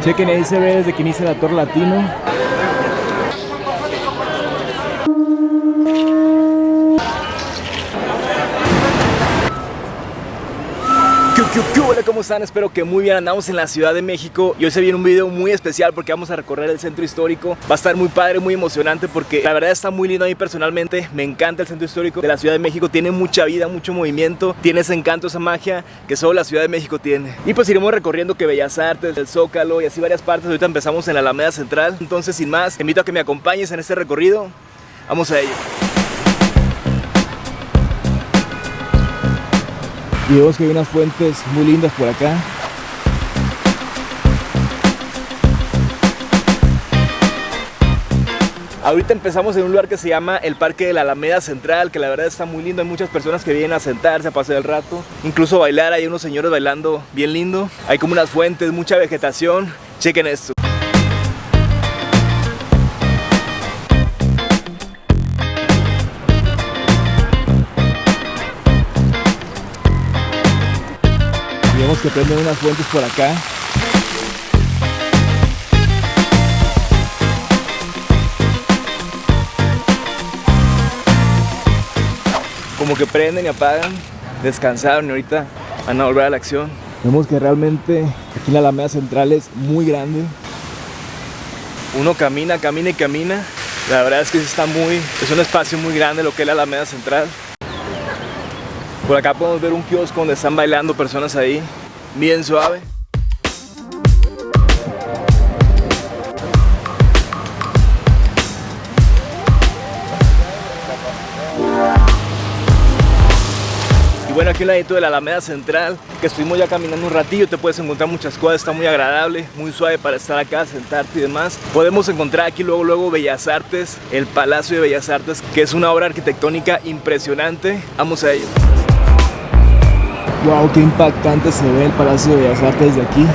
Chequen, ahí se ve desde que inicia la Torre Latino. Hola, ¿cómo están? Espero que muy bien. Andamos en la Ciudad de México y hoy se viene un video muy especial porque vamos a recorrer el centro histórico. Va a estar muy padre, muy emocionante porque la verdad está muy lindo. A mí personalmente me encanta el centro histórico de la Ciudad de México. Tiene mucha vida, mucho movimiento, tiene ese encanto, esa magia que solo la Ciudad de México tiene. Y pues iremos recorriendo que Bellas Artes, el Zócalo y así varias partes. Ahorita empezamos en la Alameda Central. Entonces, sin más, te invito a que me acompañes en este recorrido. Vamos a ello. Y vemos que hay unas fuentes muy lindas por acá. Ahorita empezamos en un lugar que se llama el Parque de la Alameda Central, que la verdad está muy lindo. Hay muchas personas que vienen a sentarse, a pasar el rato, incluso a bailar. Hay unos señores bailando bien lindo. Hay como unas fuentes, mucha vegetación. Chequen esto. Vemos que prenden unas fuentes por acá. Como que prenden y apagan. Descansaron y ahorita van a volver a la acción. Vemos que realmente aquí la Alameda Central es muy grande. Uno camina, camina y camina. La verdad es que es un espacio muy grande lo que es la Alameda Central. Por acá podemos ver un kiosco donde están bailando personas ahí, bien suave. Y bueno, aquí en el ladito de la Alameda Central, que estuvimos ya caminando un ratillo, te puedes encontrar muchas cosas, está muy agradable, muy suave para estar acá, sentarte y demás. Podemos encontrar aquí luego Bellas Artes, el Palacio de Bellas Artes, que es una obra arquitectónica impresionante. Vamos a ello. Wow, qué impactante se ve el Palacio de Bellas Artes desde aquí.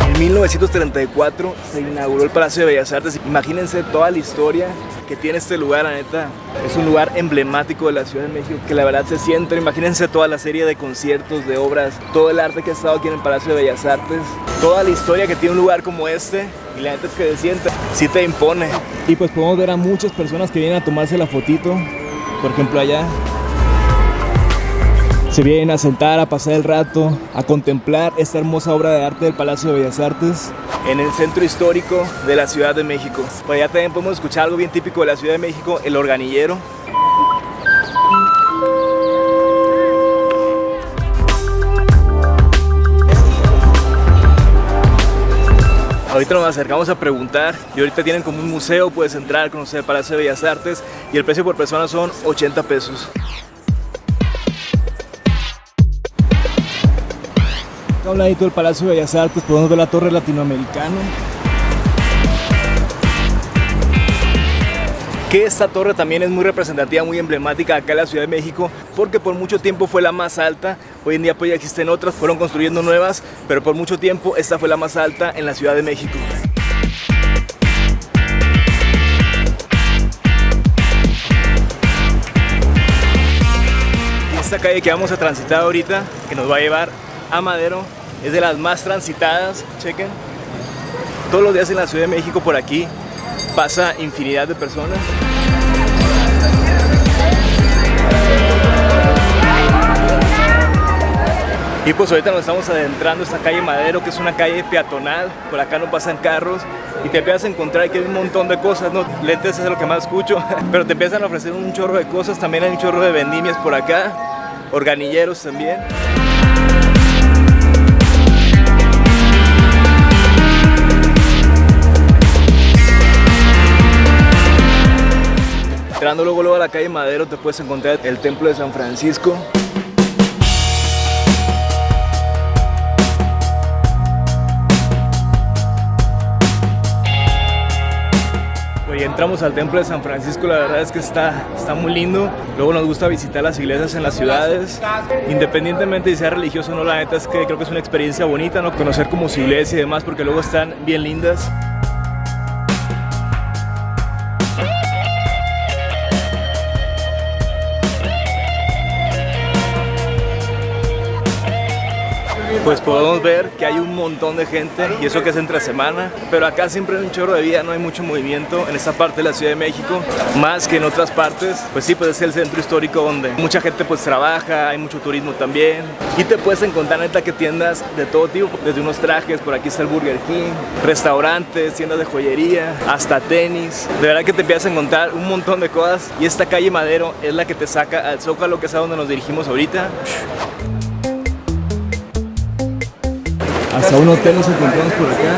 En 1934 se inauguró el Palacio de Bellas Artes. Imagínense toda la historia que tiene este lugar, la neta. Es un lugar emblemático de la Ciudad de México que la verdad se siente. Imagínense toda la serie de conciertos, de obras, todo el arte que ha estado aquí en el Palacio de Bellas Artes, toda la historia que tiene un lugar como este. Y la neta es que se siente, sí te impone. Y pues podemos ver a muchas personas que vienen a tomarse la fotito. Por ejemplo, allá se vienen a sentar, a pasar el rato, a contemplar esta hermosa obra de arte del Palacio de Bellas Artes en el centro histórico de la Ciudad de México. Por allá también podemos escuchar algo bien típico de la Ciudad de México, el organillero. Ahorita nos acercamos a preguntar y ahorita tienen como un museo, puedes entrar, conocer el Palacio de Bellas Artes y el precio por persona son 80 pesos. A un ladito del Palacio de Bellas Artes podemos ver la Torre Latinoamericana. Que esta torre también es muy representativa, muy emblemática acá en la Ciudad de México, porque por mucho tiempo fue la más alta. Hoy en día pues ya existen otras, fueron construyendo nuevas, pero por mucho tiempo esta fue la más alta en la Ciudad de México. Y esta calle que vamos a transitar ahorita, que nos va a llevar a Madero, es de las más transitadas. Chequen, todos los días en la Ciudad de México por aquí pasa infinidad de personas. Y pues ahorita nos estamos adentrando a esta calle Madero, que es una calle peatonal. Por acá no pasan carros y te empiezas a encontrar que hay un montón de cosas, ¿no? Lentes es lo que más escucho, pero te empiezan a ofrecer un chorro de cosas. También hay un chorro de vendimias por acá, organilleros también. Entrando luego a la calle Madero te puedes encontrar el Templo de San Francisco. entramos al templo de San Francisco, la verdad es que está muy lindo. Luego nos gusta visitar las iglesias en las ciudades, independientemente de si sea religioso o no. La neta es que creo que es una experiencia bonita, ¿no? Conocer como su iglesia y demás, porque luego están bien lindas. Pues podemos ver que hay un montón de gente, y eso que es entre semana, pero acá siempre hay un chorro de vida, no hay mucho movimiento en esta parte de la Ciudad de México, más que en otras partes. Pues sí, pues es el centro histórico donde mucha gente pues trabaja, hay mucho turismo también, y te puedes encontrar neta que tiendas de todo tipo, desde unos trajes, por aquí está el Burger King, restaurantes, tiendas de joyería, hasta tenis. De verdad que te empiezas a encontrar un montón de cosas, y esta calle Madero es la que te saca al Zócalo, que es a donde nos dirigimos ahorita. Hasta un hotel nos encontramos por acá,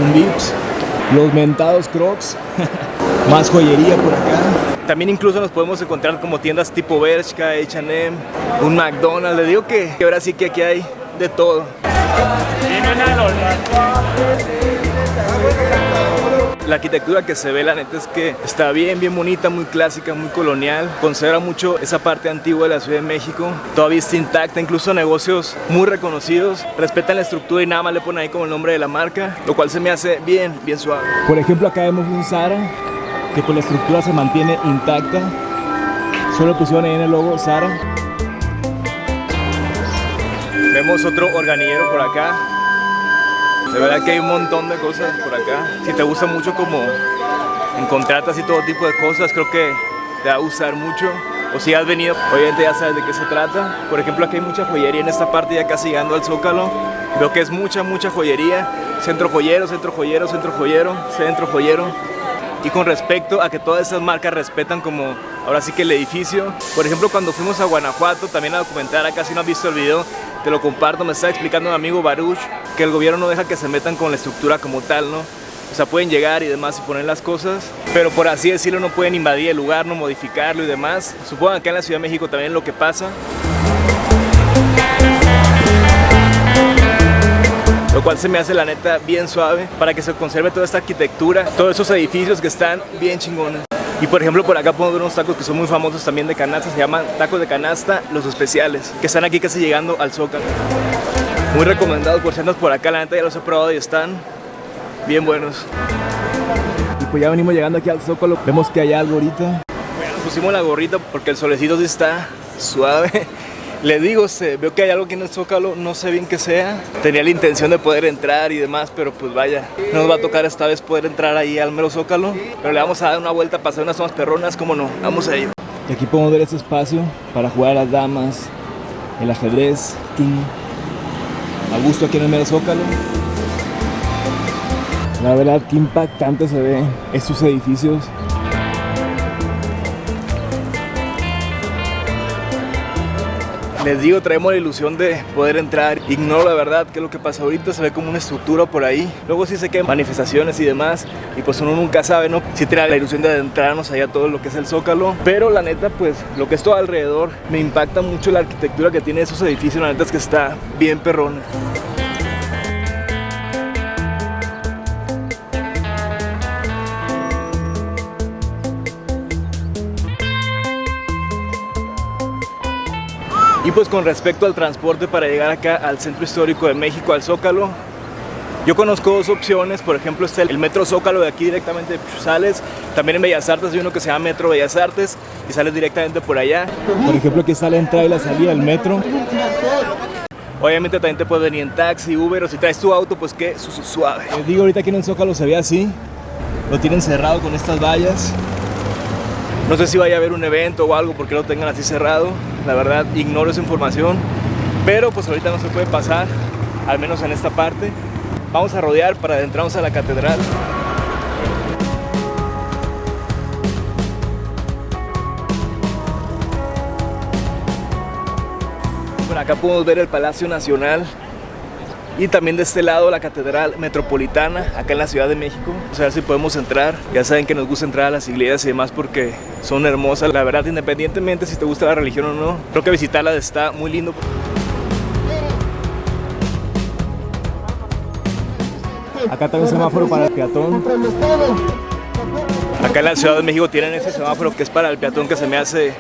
un Vips, los mentados Crocs, más joyería por acá. También incluso nos podemos encontrar como tiendas tipo Bershka, H&M, un McDonald's. Les digo que ahora sí que aquí hay de todo. La arquitectura que se ve, la neta es que está bien bonita, muy clásica, muy colonial. Conserva mucho esa parte antigua de la Ciudad de México. Todavía está intacta, incluso negocios muy reconocidos respetan la estructura y nada más le ponen ahí como el nombre de la marca, lo cual se me hace bien suave. Por ejemplo, acá vemos un Zara, que pues la estructura se mantiene intacta. Solo pusieron ahí en el logo Zara. Vemos otro organillero por acá. De verdad que hay un montón de cosas por acá. Si te gusta mucho como encontrar así todo tipo de cosas, creo que te va a gustar mucho. O si has venido, obviamente ya sabes de qué se trata. Por ejemplo, aquí hay mucha joyería en esta parte, ya casi llegando al Zócalo. Veo que es mucha joyería. Centro joyero, centro joyero, centro joyero, centro joyero. Y con respecto a que todas esas marcas respetan como ahora sí que el edificio. Por ejemplo, cuando fuimos a Guanajuato también a documentar, acá si no has visto el video, te lo comparto, me estaba explicando mi amigo Baruch que el gobierno no deja que se metan con la estructura como tal, ¿no? O sea, pueden llegar y demás y poner las cosas, pero por así decirlo no pueden invadir el lugar, no modificarlo y demás. Supongo que acá en la Ciudad de México también es lo que pasa. Lo cual se me hace la neta bien suave para que se conserve toda esta arquitectura, todos esos edificios que están bien chingones. Y por ejemplo por acá podemos ver unos tacos que son muy famosos también de canasta, se llaman tacos de canasta Los Especiales, que están aquí casi llegando al Zócalo. Muy recomendados por si andas por acá, la neta ya los he probado y están bien buenos. Y pues ya venimos llegando aquí al Zócalo, vemos que hay algo ahorita. Bueno, pusimos la gorrita porque el solecito sí está suave. Le digo, veo que hay algo aquí en el Zócalo, no sé bien qué sea. Tenía la intención de poder entrar y demás, pero pues vaya, no nos va a tocar esta vez poder entrar ahí al mero Zócalo. Pero le vamos a dar una vuelta, pasar unas tomas perronas, ¿cómo no? Vamos a ello. Y aquí podemos ver este espacio para jugar a las damas, el ajedrez, a gusto aquí en el mero Zócalo. La verdad, qué impactante se ven estos edificios. Les digo, traemos la ilusión de poder entrar. Ignoro la verdad qué es lo que pasa ahorita, se ve como una estructura por ahí. Luego sí sé que hay manifestaciones y demás, y pues uno nunca sabe, ¿no? Sí tiene la ilusión de adentrarnos allá a todo lo que es el Zócalo, pero la neta pues lo que es todo alrededor me impacta mucho la arquitectura que tiene esos edificios. La neta es que está bien perrona. Y pues con respecto al transporte para llegar acá al Centro Histórico de México, al Zócalo, yo conozco dos opciones. Por ejemplo está el Metro Zócalo, de aquí directamente sales. También en Bellas Artes hay uno que se llama Metro Bellas Artes y sales directamente por allá. Por ejemplo aquí está la entrada y la salida del metro. Obviamente también te puedes venir en taxi, Uber, o si traes tu auto pues que suave. Les digo, ahorita aquí en el Zócalo se ve así. Lo tienen cerrado con estas vallas. No sé si vaya a haber un evento o algo porque lo tengan así cerrado. La verdad ignoro esa información, pero pues ahorita no se puede pasar, al menos en esta parte. Vamos a rodear para adentrarnos a la catedral. Por acá podemos ver el Palacio Nacional y también de este lado la Catedral Metropolitana, acá en la Ciudad de México. Vamos a ver si podemos entrar. Ya saben que nos gusta entrar a las iglesias y demás porque son hermosas. La verdad, independientemente si te gusta la religión o no, creo que visitarlas está muy lindo. Acá también semáforo para el peatón. Acá en la Ciudad de México tienen ese semáforo que es para el peatón, que se me hace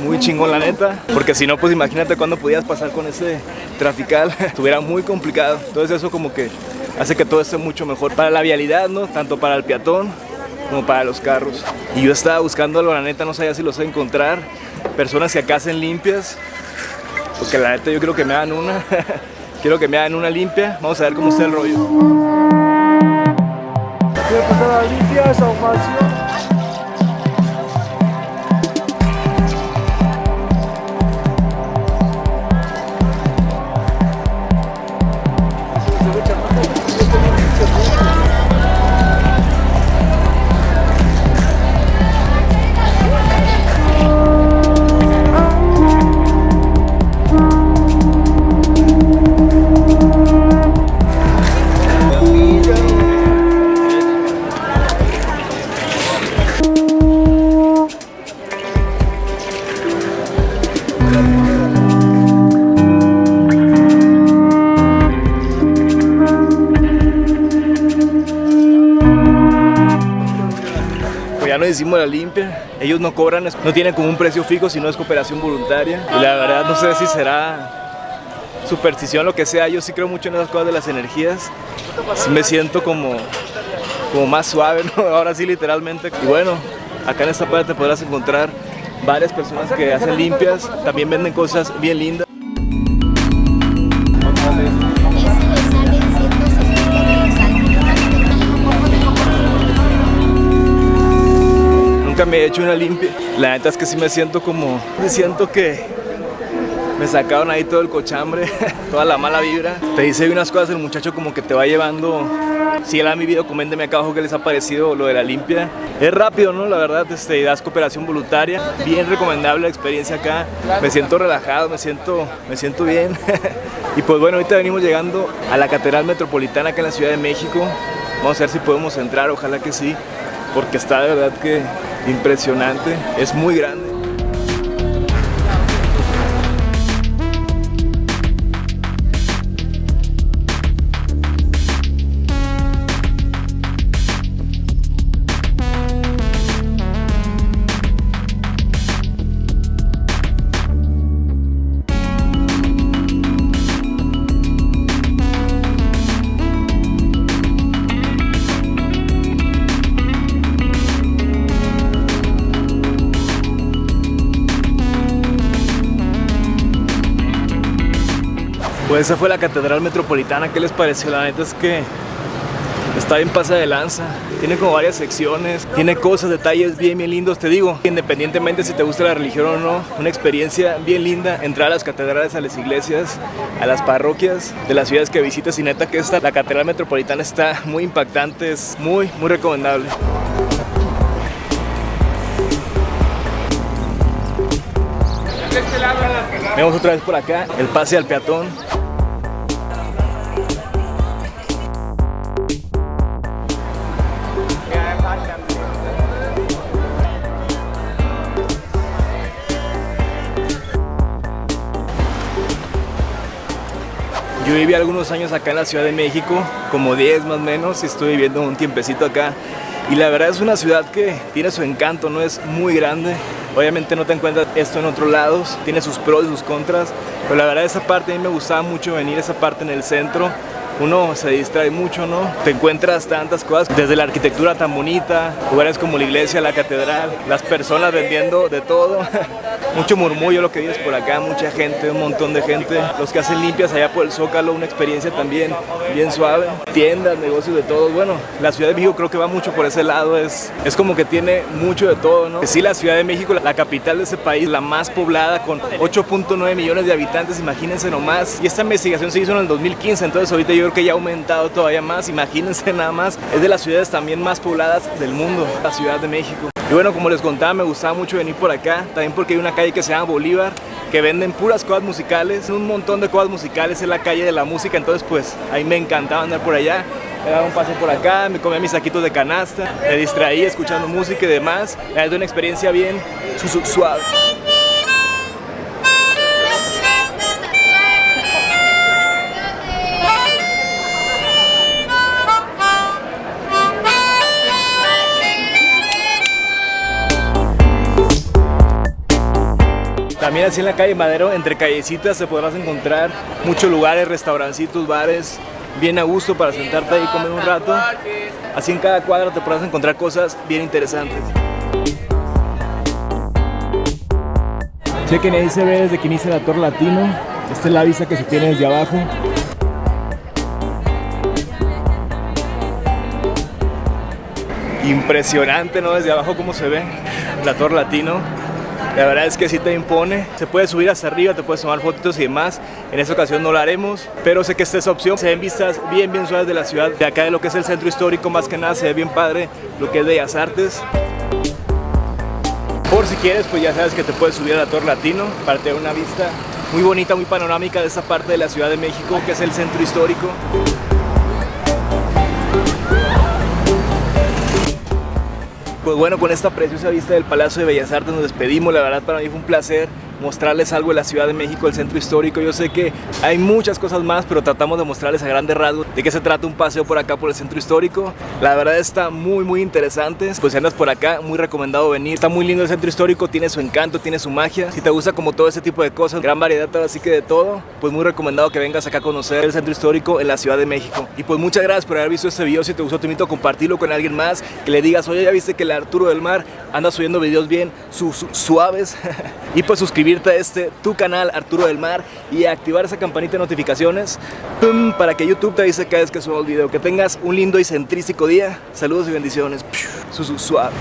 muy chingón la neta, porque si no, pues imagínate cuándo podías pasar con ese trafical, estuviera muy complicado. Entonces eso como que hace que todo esté mucho mejor para la vialidad, ¿no? Tanto para el peatón como para los carros. Y yo estaba buscando algo, la neta no sabía si los voy a encontrar, personas que acá hacen limpias, porque la neta yo creo que me hagan una, quiero que me hagan una limpia, vamos a ver cómo está el rollo. Quiero pasar a la limpia, esa ovación. Ya nos hicimos la limpia, ellos no cobran, no tienen como un precio fijo, sino es cooperación voluntaria. Y la verdad no sé si será superstición, lo que sea, yo sí creo mucho en esas cosas de las energías. Sí me siento como más suave, ¿no? Ahora sí literalmente. Y bueno, acá en esta parte podrás encontrar varias personas que hacen limpias, también venden cosas bien lindas. Nunca me he hecho una limpia. La neta es que sí me siento que me sacaron ahí todo el cochambre, toda la mala vibra. Te dice unas cosas el muchacho como que te va llevando. Si él ha vivido, coméntenme acá abajo qué les ha parecido lo de la limpia. Es rápido, ¿no? La verdad, das cooperación voluntaria. Bien recomendable la experiencia acá. Me siento relajado, me siento bien. Y pues bueno, ahorita venimos llegando a la Catedral Metropolitana acá en la Ciudad de México. Vamos a ver si podemos entrar, ojalá que sí, porque está de verdad que impresionante, es muy grande. Pues esa fue la Catedral Metropolitana, ¿qué les pareció? La neta es que está bien pasa de lanza, tiene como varias secciones, tiene cosas, detalles bien lindos, te digo, independientemente si te gusta la religión o no, una experiencia bien linda, entrar a las catedrales, a las iglesias, a las parroquias de las ciudades que visitas y neta que la Catedral Metropolitana está muy impactante, es muy recomendable. Vemos otra vez por acá el pase al peatón. Yo viví algunos años acá en la Ciudad de México, como 10 más o menos, y estoy viviendo un tiempecito acá. Y la verdad es una ciudad que tiene su encanto, no es muy grande. Obviamente no te encuentras esto en otros lados, tiene sus pros y sus contras, pero la verdad esa parte a mí me gustaba mucho venir, esa parte en el centro. Uno se distrae mucho, ¿no? Te encuentras tantas cosas, desde la arquitectura tan bonita, lugares como la iglesia, la catedral, las personas vendiendo de todo. Mucho murmullo lo que vives por acá, mucha gente, un montón de gente. Los que hacen limpias allá por el Zócalo, una experiencia también bien suave. Tiendas, negocios de todo. Bueno, la Ciudad de México creo que va mucho por ese lado, es como que tiene mucho de todo, ¿no? Sí, la Ciudad de México, la capital de ese país, la más poblada, con 8.9 millones de habitantes, imagínense nomás. Y esta investigación se hizo en el 2015, entonces ahorita yo creo que ya ha aumentado todavía más, imagínense nada más. Es de las ciudades también más pobladas del mundo, la Ciudad de México. Y bueno, como les contaba, me gustaba mucho venir por acá, también porque hay una calle que se llama Bolívar, que venden puras cosas musicales, un montón de cosas musicales, es la calle de la música, entonces pues ahí me encantaba andar por allá. Me daba un paseo por acá, me comía mis saquitos de canasta, me distraía escuchando música y demás. Es una experiencia bien suave. También así en la calle Madero, entre callecitas, te podrás encontrar muchos lugares, restaurancitos, bares, bien a gusto para sentarte ahí y comer un rato. Así en cada cuadra te podrás encontrar cosas bien interesantes. Chequen, ahí se ve desde que inicia la Torre Latino. Esta es la vista que se tiene desde abajo. Impresionante, ¿no? Desde abajo cómo se ve la Torre Latino. La verdad es que sí te impone. Se puede subir hasta arriba, te puedes tomar fotitos y demás. En esta ocasión no lo haremos, pero sé que esta es opción. Se ven vistas bien suaves de la ciudad. De acá de lo que es el centro histórico, más que nada se ve bien padre lo que es Bellas Artes. Por si quieres, pues ya sabes que te puedes subir a la Torre Latino para tener una vista muy bonita, muy panorámica de esta parte de la Ciudad de México, que es el centro histórico. Pues bueno, con esta preciosa vista del Palacio de Bellas Artes nos despedimos. La verdad para mí fue un placer mostrarles algo de la Ciudad de México, el centro histórico. Yo sé que hay muchas cosas más, pero tratamos de mostrarles a grandes rasgos de qué se trata un paseo por acá por el centro histórico. La verdad está muy interesante. Pues si andas por acá, muy recomendado venir. Está muy lindo el centro histórico, tiene su encanto, tiene su magia. Si te gusta como todo ese tipo de cosas, gran variedad, así que de todo, pues muy recomendado que vengas acá a conocer el centro histórico en la Ciudad de México. Y pues muchas gracias por haber visto este video. Si te gustó, te invito a compartirlo con alguien más, que le digas, oye, ya viste que el Arturo del Mar anda subiendo videos bien suaves. Y pues suscribirte a tu canal Arturo del Mar y activar esa campanita de notificaciones para que YouTube te avise cada vez que suba el video. Que tengas un lindo y centrístico día. Saludos y bendiciones. Suave.